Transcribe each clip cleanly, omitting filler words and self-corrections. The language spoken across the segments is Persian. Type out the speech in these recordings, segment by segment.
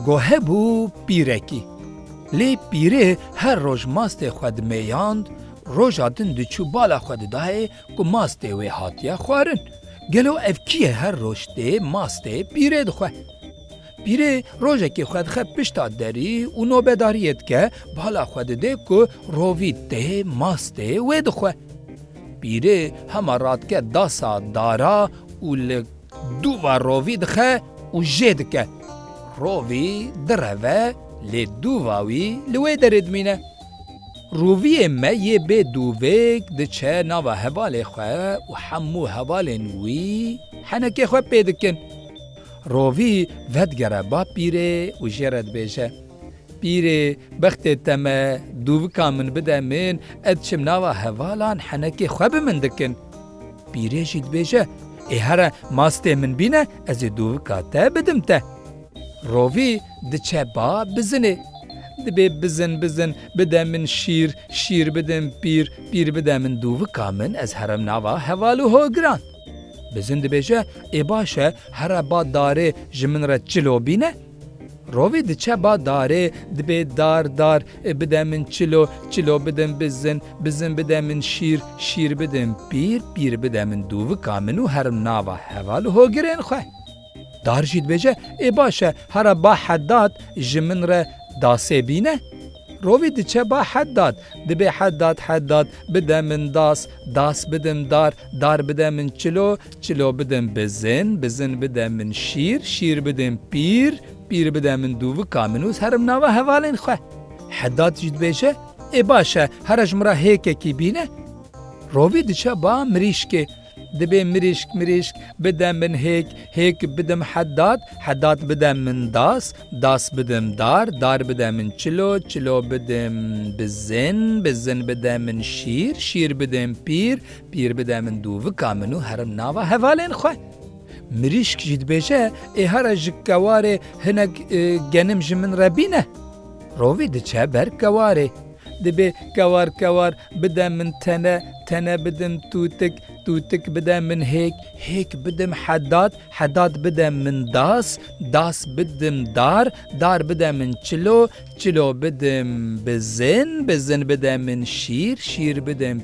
گوه بو پیرکی. لی پیره هر روز ماست خود میاند، روز آدن دچو بالا خود داه که ماست و هاتیا خوارن. گلو افکیه هر روز ده ماست پیره دخواه. پیره روزه که خود پشتا داری و نوبداریت که بالا خود ده که روید ده ماست و دخواه. پیره همه راد که داسا دارا و دو و روی دخواه و جد که روی دروه لی دوواوی لوی درد مینه. روی ما یه به دوویک ده چه ناو هوال خواه و حمو هوال نوی حنکه خواه پیدکن. روی ودگره با پیره و جرد بیشه. پیره بخت تمه دووکا من بده من اد چم ناو هوالان حنکه خواه بمندکن. پیره جید بیشه ای هره ماسته من بینه از دووکا تا بدم تا. روی دچه با بزنه. دبی بزن بده من شیر بدم پیر بده من دووکا من از هرم ناوا هوالو هو گران. بزن دبیجه ای باشه هر با داره جمن را چلو بینه. روی دچه با داره دبی دار بده من چلو بدم بزن بده من شیر بدم پیر بده من دووکا منو هرم ناوا هوالو هو گران خواه. دار جید بیجه ای باشه هر با حداد جمن را داسه بینه. روی دچه با حداد دبی حداد بده من داس بدم دار بده من چلو بدم بزن بده من شیر بدم پیر بده من دووکا منوز هرم ناوا هوالین خواه. حداد جید بیجه ای باشه هر جمرا هیکه کی بینه. روی دچه با مریشکه دبی مریشک بده من هیک بدم حداد بده من داس بدم دار بده من چلو بدم بزن بده من شیر بدم پیر بده من دووکا منو هرم ناوا هوالین خواه. مریشک جید بیشه ای هر جکواره هنگ گنم جمن ربینه. روی دچه بر کواره دبی کوار بده من تنه بدم توتک بده من هیک بدم حداد بده من داس بدم دار بده من چلو بدم بزن بده من شیر بدم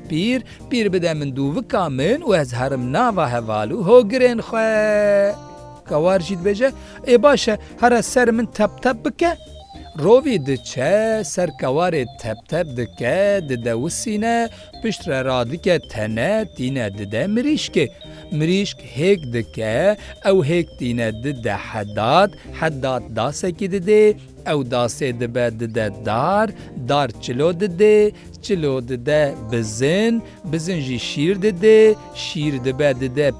پیر بده من دووکا من و از هرم ناوا هوالو هو گرین خواه. کوار جید بجه ای باشه هر سر من تب بکه. روی دچه سرکوار تب دکه دده وسینه پشت را دکه تنه تینه دده مریشک هیک دکه او هیک تینه دده حداد داسه کی دده او داسه دبه دده دار چلو دده بزن جی شیر دبه دده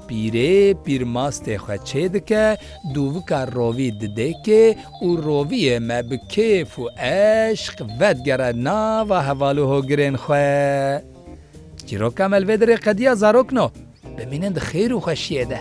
پیر ماسته خوچه دکه دووکا روی دده که او روی ما بکیف و عشق ودگره ناوا هوالو هو گرین خواه. چیروکا ملویدر قدیا زاروکنو بمینند خیر و خوشیه ده.